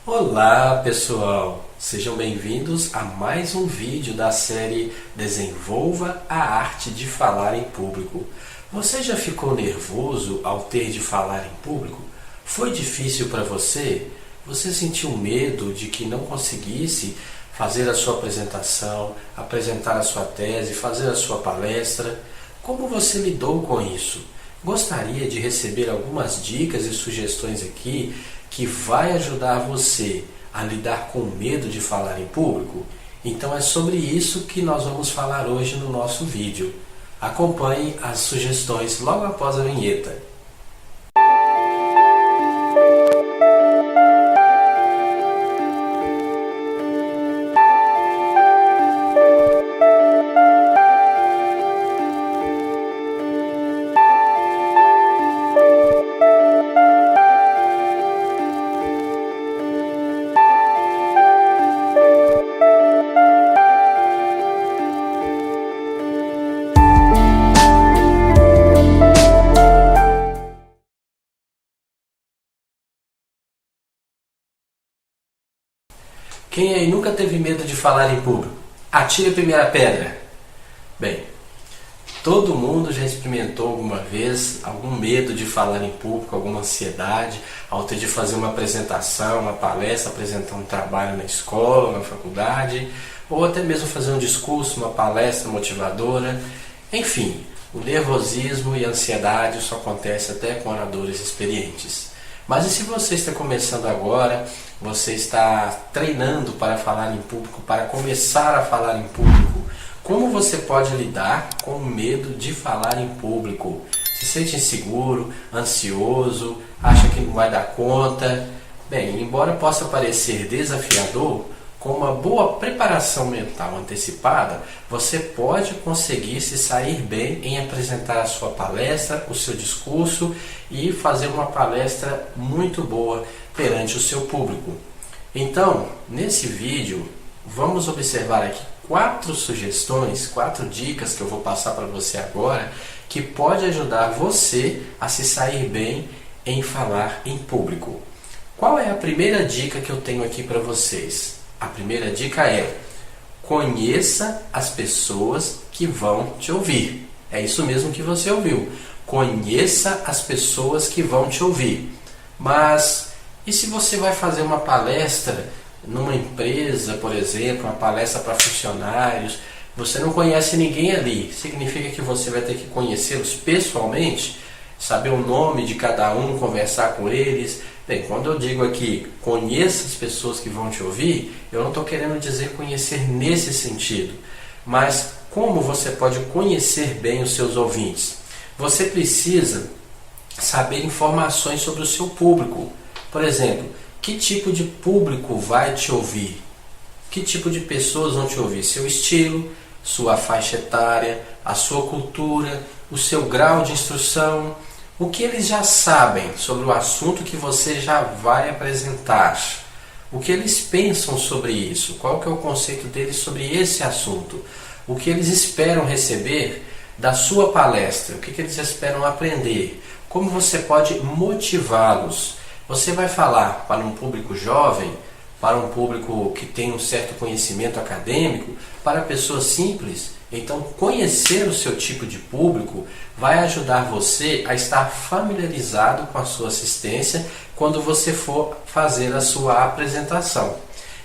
Olá pessoal, sejam bem-vindos a mais um vídeo da série Desenvolva a Arte de Falar em Público. Você já ficou nervoso ao ter de falar em público? Foi difícil para você? Você sentiu medo de que não conseguisse fazer a sua apresentação, apresentar a sua tese, fazer a sua palestra? Como você lidou com isso? Gostaria de receber algumas dicas e sugestões aqui que vai ajudar você a lidar com o medo de falar em público? Então é sobre isso que nós vamos falar hoje no nosso vídeo. Acompanhe as sugestões logo após a vinheta. Quem aí nunca teve medo de falar em público? Atire a primeira pedra. Bem, todo mundo já experimentou alguma vez algum medo de falar em público, alguma ansiedade ao ter de fazer uma apresentação, uma palestra, apresentar um trabalho na escola, na faculdade, ou até mesmo fazer um discurso, uma palestra motivadora. Enfim, o nervosismo e a ansiedade isso acontece até com oradores experientes. Mas e se você está começando agora, você está treinando para falar em público, para começar a falar em público, como você pode lidar com o medo de falar em público? Se sente inseguro, ansioso, acha que não vai dar conta? Bem, embora possa parecer desafiador, com uma boa preparação mental antecipada, você pode conseguir se sair bem em apresentar a sua palestra, o seu discurso e fazer uma palestra muito boa perante o seu público. Então, nesse vídeo, vamos observar aqui 4 sugestões, 4 dicas que eu vou passar para você agora, que pode ajudar você a se sair bem em falar em público. Qual é a primeira dica que eu tenho aqui para vocês? A primeira dica é: conheça as pessoas que vão te ouvir. É isso mesmo que você ouviu. Conheça as pessoas que vão te ouvir. Mas e se você vai fazer uma palestra numa empresa, por exemplo, uma palestra para funcionários, você não conhece ninguém ali? Significa que você vai ter que conhecê-los pessoalmente, saber o nome de cada um, conversar com eles. Bem, quando eu digo aqui, conheça as pessoas que vão te ouvir, eu não estou querendo dizer conhecer nesse sentido, mas como você pode conhecer bem os seus ouvintes? Você precisa saber informações sobre o seu público. Por exemplo, que tipo de público vai te ouvir? Que tipo de pessoas vão te ouvir? Seu estilo, sua faixa etária, a sua cultura, o seu grau de instrução, o que eles já sabem sobre o assunto que você já vai apresentar, o que eles pensam sobre isso, qual que é o conceito deles sobre esse assunto, o que eles esperam receber da sua palestra, o que eles esperam aprender, como você pode motivá-los. Você vai falar para um público jovem, para um público que tem um certo conhecimento acadêmico, para pessoas simples. Então, conhecer o seu tipo de público vai ajudar você a estar familiarizado com a sua assistência quando você for fazer a sua apresentação.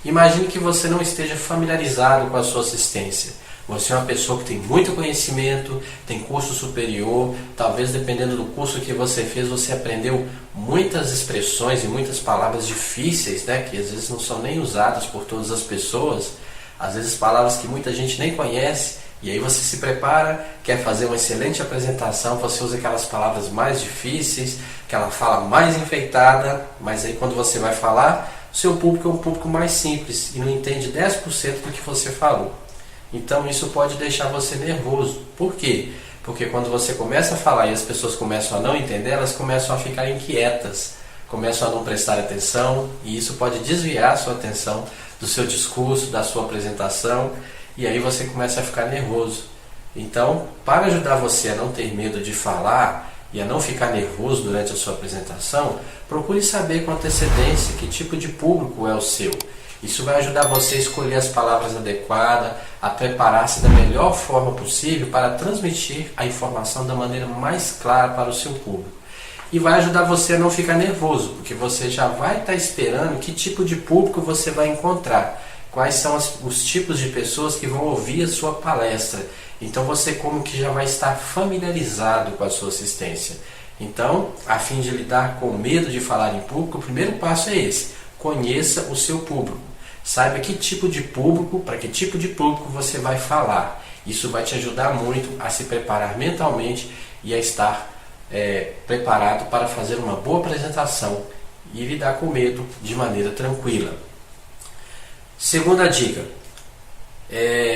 Imagine que você não esteja familiarizado com a sua assistência. Você é uma pessoa que tem muito conhecimento, tem curso superior, talvez dependendo do curso que você fez, você aprendeu muitas expressões e muitas palavras difíceis, né, que às vezes não são nem usadas por todas as pessoas, às vezes palavras que muita gente nem conhece, e aí você se prepara, quer fazer uma excelente apresentação, você usa aquelas palavras mais difíceis, aquela fala mais enfeitada, mas aí quando você vai falar, o seu público é um público mais simples e não entende 10% do que você falou. Então isso pode deixar você nervoso. Por quê? Porque quando você começa a falar e as pessoas começam a não entender, elas começam a ficar inquietas, começam a não prestar atenção, e isso pode desviar a sua atenção do seu discurso, da sua apresentação, e aí você começa a ficar nervoso. Então, para ajudar você a não ter medo de falar e a não ficar nervoso durante a sua apresentação, procure saber com antecedência que tipo de público é o seu. Isso vai ajudar você a escolher as palavras adequadas, a preparar-se da melhor forma possível para transmitir a informação da maneira mais clara para o seu público. E vai ajudar você a não ficar nervoso, porque você já vai estar esperando que tipo de público você vai encontrar, quais são os tipos de pessoas que vão ouvir a sua palestra. Então você como que já vai estar familiarizado com a sua assistência. Então, a fim de lidar com o medo de falar em público, o primeiro passo é esse: conheça o seu público. Saiba que tipo de público, para que tipo de público você vai falar. Isso vai te ajudar muito a se preparar mentalmente e a estar preparado para fazer uma boa apresentação e lidar com o medo de maneira tranquila. Segunda dica: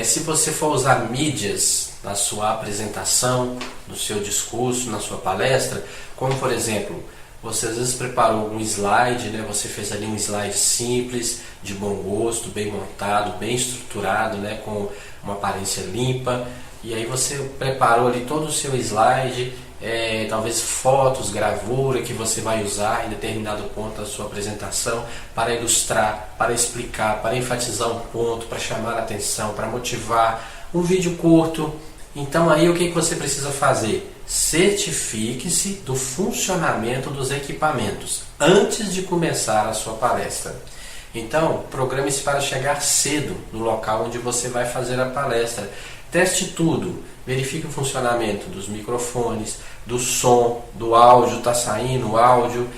se você for usar mídias na sua apresentação, no seu discurso, na sua palestra, como por exemplo, você às vezes preparou um slide, né? Você fez ali um slide simples, de bom gosto, bem montado, bem estruturado, né? Com uma aparência limpa, e aí você preparou ali todo o seu slide, talvez fotos, gravura que você vai usar em determinado ponto da sua apresentação para ilustrar, para explicar, para enfatizar um ponto, para chamar a atenção, para motivar, um vídeo curto. Então aí o que você precisa fazer? Certifique-se do funcionamento dos equipamentos antes de começar a sua palestra. Então, programe-se para chegar cedo no local onde você vai fazer a palestra. Teste tudo, verifique o funcionamento dos microfones, do som, do áudio, está saindo o áudio,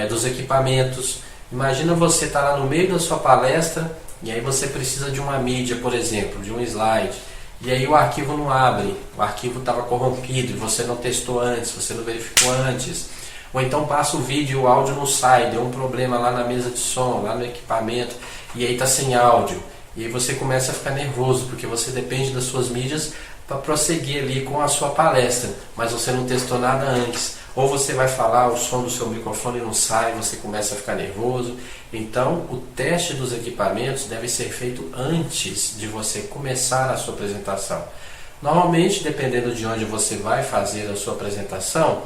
dos equipamentos. Imagina você estar lá no meio da sua palestra e aí você precisa de uma mídia, por exemplo, de um slide. E aí o arquivo não abre, o arquivo estava corrompido e você não testou antes, você não verificou antes. Ou então passa o vídeo e o áudio não sai, deu um problema lá na mesa de som, lá no equipamento, e aí está sem áudio. E aí você começa a ficar nervoso, porque você depende das suas mídias para prosseguir ali com a sua palestra, mas você não testou nada antes. Ou você vai falar, o som do seu microfone não sai, você começa a ficar nervoso. Então, o teste dos equipamentos deve ser feito antes de você começar a sua apresentação. Normalmente, dependendo de onde você vai fazer a sua apresentação,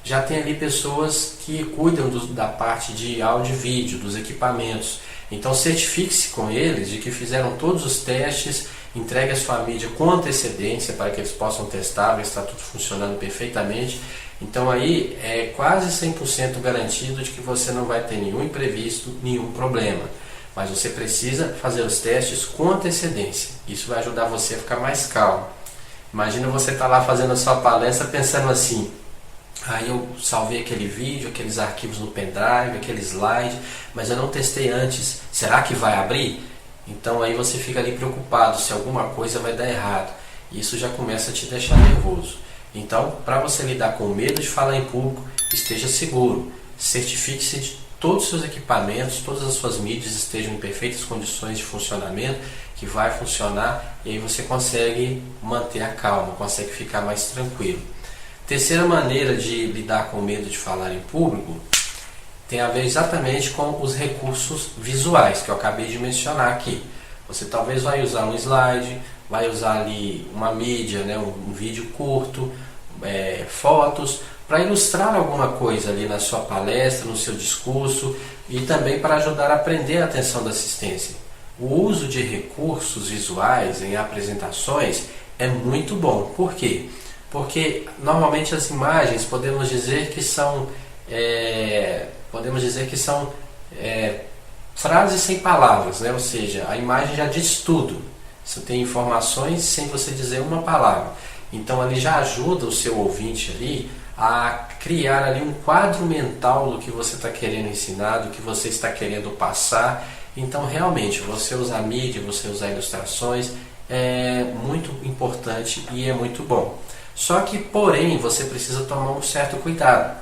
já tem ali pessoas que cuidam da parte de áudio e vídeo, dos equipamentos. Então, certifique-se com eles de que fizeram todos os testes, entregue a sua mídia com antecedência para que eles possam testar, ver se está tudo funcionando perfeitamente. Então aí é quase 100% garantido de que você não vai ter nenhum imprevisto, nenhum problema. Mas você precisa fazer os testes com antecedência. Isso vai ajudar você a ficar mais calmo. Imagina você estar lá fazendo a sua palestra pensando assim: aí eu salvei aquele vídeo, aqueles arquivos no pendrive, aquele slide, mas eu não testei antes. Será que vai abrir? Então aí você fica ali preocupado se alguma coisa vai dar errado. Isso já começa a te deixar nervoso. Então, para você lidar com o medo de falar em público, esteja seguro. Certifique-se de todos os seus equipamentos, todas as suas mídias estejam em perfeitas condições de funcionamento, que vai funcionar, e aí você consegue manter a calma, consegue ficar mais tranquilo. Terceira maneira de lidar com o medo de falar em público tem a ver exatamente com os recursos visuais que eu acabei de mencionar aqui. Você talvez vai usar um slide, vai usar ali uma mídia, né, um vídeo curto, fotos, para ilustrar alguma coisa ali na sua palestra, no seu discurso, e também para ajudar a prender a atenção da assistência. O uso de recursos visuais em apresentações é muito bom. Por quê? Porque normalmente as imagens podemos dizer que são frases sem palavras, né? Ou seja, a imagem já diz tudo. Você tem informações sem você dizer uma palavra. Então ali já ajuda o seu ouvinte ali a criar ali um quadro mental do que você está querendo ensinar, do que você está querendo passar. Então realmente você usar mídia, você usar ilustrações é muito importante e é muito bom. Só que porém você precisa tomar um certo cuidado.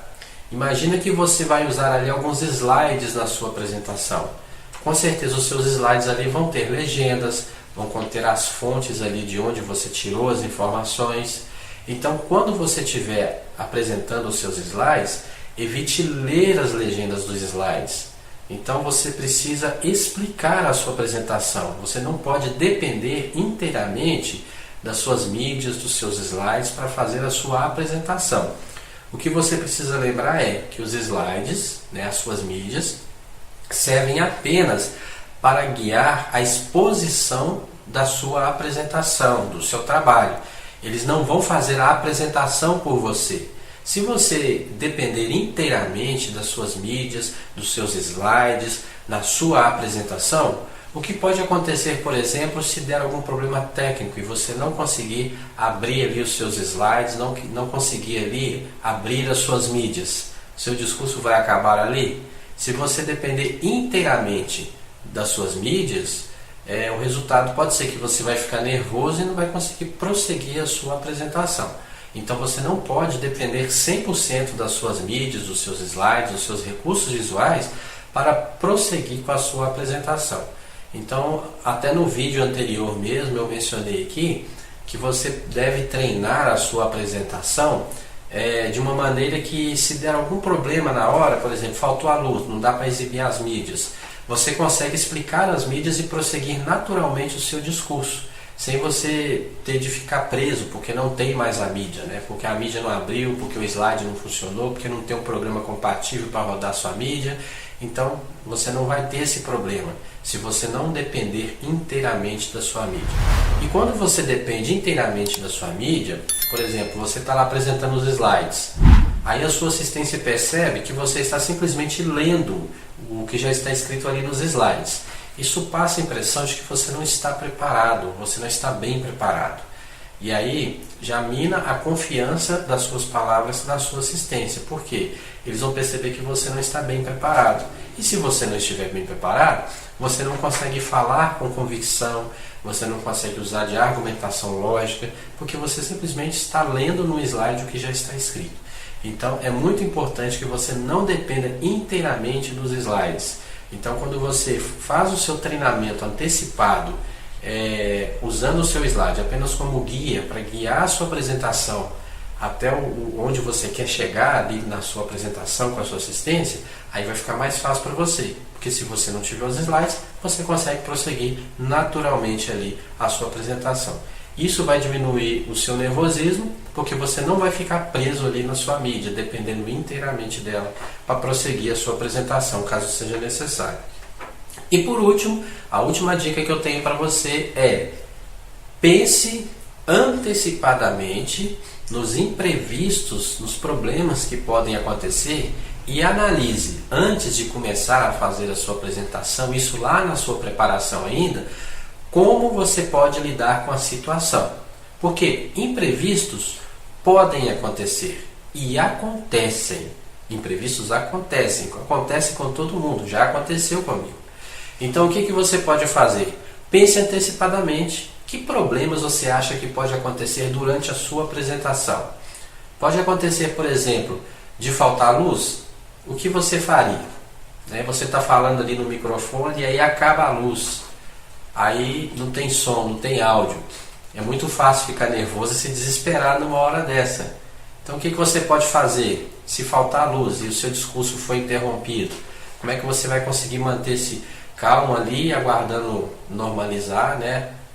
Imagina que você vai usar ali alguns slides na sua apresentação. Com certeza os seus slides ali vão ter legendas, vão conter as fontes ali de onde você tirou as informações. Então, quando você estiver apresentando os seus slides, evite ler as legendas dos slides. Então, você precisa explicar a sua apresentação. Você não pode depender inteiramente das suas mídias, dos seus slides para fazer a sua apresentação. O que você precisa lembrar é que os slides, né, as suas mídias, servem apenas para guiar a exposição da sua apresentação, do seu trabalho. Eles não vão fazer a apresentação por você. Se você depender inteiramente das suas mídias, dos seus slides, na sua apresentação, o que pode acontecer, por exemplo, se der algum problema técnico e você não conseguir abrir ali os seus slides, não conseguir ali abrir as suas mídias, seu discurso vai acabar ali? Se você depender inteiramente das suas mídias, o resultado pode ser que você vai ficar nervoso e não vai conseguir prosseguir a sua apresentação. Então você não pode depender 100% das suas mídias, dos seus slides, dos seus recursos visuais para prosseguir com a sua apresentação. Então, até no vídeo anterior mesmo eu mencionei aqui que você deve treinar a sua apresentação de uma maneira que, se der algum problema na hora, por exemplo, faltou a luz, não dá para exibir as mídias, você consegue explicar as mídias e prosseguir naturalmente o seu discurso, sem você ter de ficar preso, porque não tem mais a mídia, né? Porque a mídia não abriu, porque o slide não funcionou, porque não tem um programa compatível para rodar a sua mídia. Então, você não vai ter esse problema se você não depender inteiramente da sua mídia. E quando você depende inteiramente da sua mídia, por exemplo, você está lá apresentando os slides, aí a sua assistência percebe que você está simplesmente lendo o que já está escrito ali nos slides. Isso passa a impressão de que você não está preparado, você não está bem preparado. E aí já mina a confiança das suas palavras na sua assistência. Por quê? Eles vão perceber que você não está bem preparado. E se você não estiver bem preparado, você não consegue falar com convicção, você não consegue usar de argumentação lógica, porque você simplesmente está lendo no slide o que já está escrito. Então é muito importante que você não dependa inteiramente dos slides. Então, quando você faz o seu treinamento antecipado, usando o seu slide apenas como guia, para guiar a sua apresentação até onde você quer chegar ali na sua apresentação com a sua assistência, aí vai ficar mais fácil para você. Porque se você não tiver os slides, você consegue prosseguir naturalmente ali a sua apresentação. Isso vai diminuir o seu nervosismo, porque você não vai ficar preso ali na sua mídia, dependendo inteiramente dela para prosseguir a sua apresentação, caso seja necessário. E por último, a última dica que eu tenho para você é: pense antecipadamente nos imprevistos, nos problemas que podem acontecer e analise, antes de começar a fazer a sua apresentação, isso lá na sua preparação ainda, como você pode lidar com a situação. Porque imprevistos podem acontecer e acontecem. Imprevistos acontecem com todo mundo, já aconteceu comigo. Então o que você pode fazer? Pense antecipadamente. Que problemas você acha que pode acontecer durante a sua apresentação? Pode acontecer, por exemplo, de faltar luz? O que você faria? Você está falando ali no microfone e aí acaba a luz. Aí não tem som, não tem áudio. É muito fácil ficar nervoso e se desesperar numa hora dessa. Então o que você pode fazer? Se faltar luz e o seu discurso foi interrompido, como é que você vai conseguir manter-se calmo ali, aguardando normalizar,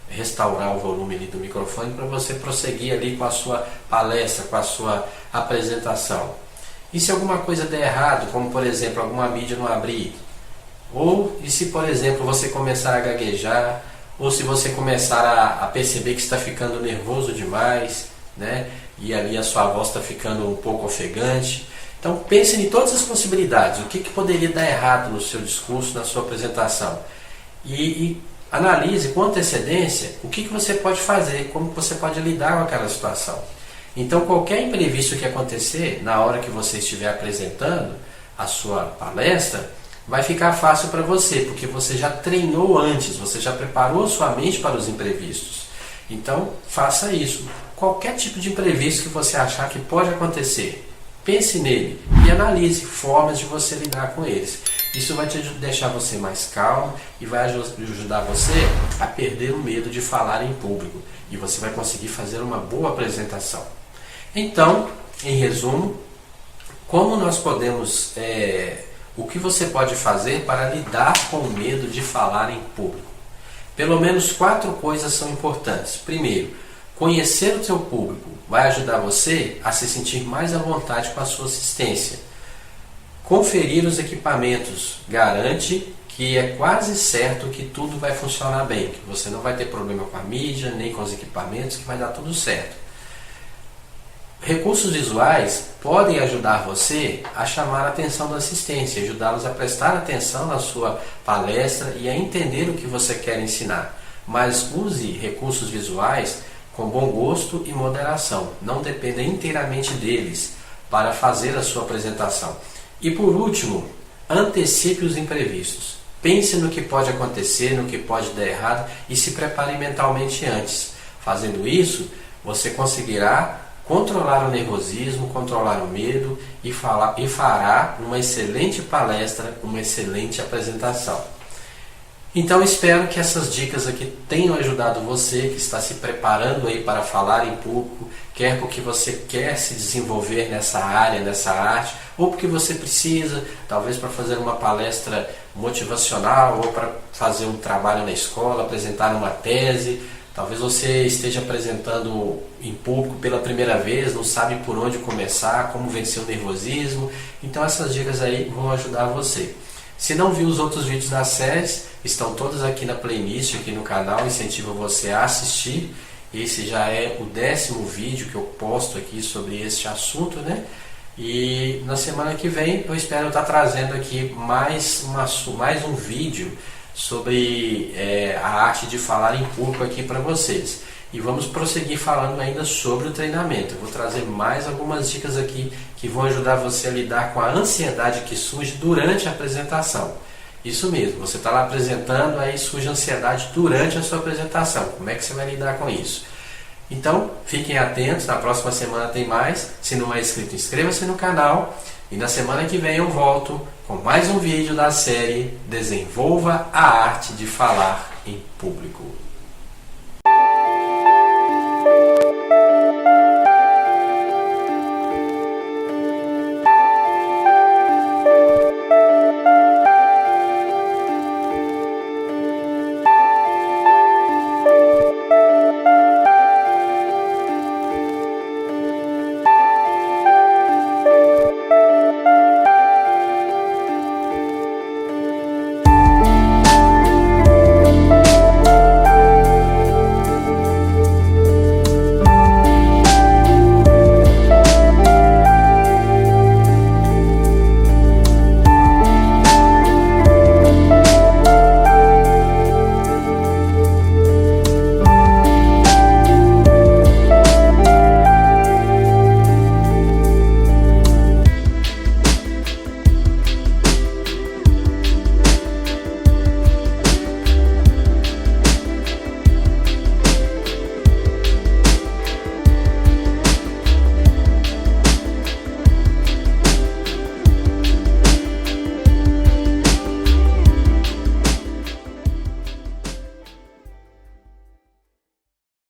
restaurar o volume ali do microfone para você prosseguir ali com a sua palestra, com a sua apresentação? E se alguma coisa der errado, como por exemplo alguma mídia não abrir? Ou e se por exemplo você começar a gaguejar, ou se você começar a perceber que está ficando nervoso demais, e ali a sua voz está ficando um pouco ofegante. Então pense em todas as possibilidades, o que poderia dar errado no seu discurso, na sua apresentação. E analise com antecedência o que você pode fazer, como você pode lidar com aquela situação. Então qualquer imprevisto que acontecer na hora que você estiver apresentando a sua palestra, vai ficar fácil para você, porque você já treinou antes, você já preparou sua mente para os imprevistos. Então faça isso. Qualquer tipo de imprevisto que você achar que pode acontecer, pense nele e analise formas de você lidar com eles. Isso vai te deixar você mais calmo e vai ajudar você a perder o medo de falar em público. E você vai conseguir fazer uma boa apresentação. Então, em resumo, como nós podemos... o que você pode fazer para lidar com o medo de falar em público? Pelo menos 4 coisas são importantes. Primeiro, Conhecer o seu público vai ajudar você a se sentir mais à vontade com a sua assistência. Conferir os equipamentos garante que é quase certo que tudo vai funcionar bem, que você não vai ter problema com a mídia, nem com os equipamentos, que vai dar tudo certo. Recursos visuais podem ajudar você a chamar a atenção da assistência, ajudá-los a prestar atenção na sua palestra e a entender o que você quer ensinar. Mas use recursos visuais com bom gosto e moderação, não dependa inteiramente deles para fazer a sua apresentação. E por último, antecipe os imprevistos. Pense no que pode acontecer, no que pode dar errado e se prepare mentalmente antes. Fazendo isso, você conseguirá controlar o nervosismo, controlar o medo e fará uma excelente palestra, uma excelente apresentação. Então espero que essas dicas aqui tenham ajudado você que está se preparando aí para falar em público, quer porque você quer se desenvolver nessa área, nessa arte, ou porque você precisa, talvez para fazer uma palestra motivacional, ou para fazer um trabalho na escola, apresentar uma tese. Talvez você esteja apresentando em público pela primeira vez, não sabe por onde começar, como vencer o nervosismo. Então essas dicas aí vão ajudar você. Se não viu os outros vídeos da série, estão todos aqui na playlist, aqui no canal, incentivo você a assistir. Esse já é o 10º vídeo que eu posto aqui sobre este assunto, né? E na semana que vem eu espero estar trazendo aqui mais um vídeo sobre a arte de falar em público aqui para vocês. E vamos prosseguir falando ainda sobre o treinamento. Eu vou trazer mais algumas dicas aqui que vão ajudar você a lidar com a ansiedade que surge durante a apresentação. Isso mesmo, você está lá apresentando, aí surge ansiedade durante a sua apresentação. Como é que você vai lidar com isso? Então, fiquem atentos, na próxima semana tem mais. Se não é inscrito, inscreva-se no canal. E na semana que vem eu volto com mais um vídeo da série Desenvolva a Arte de Falar em Público.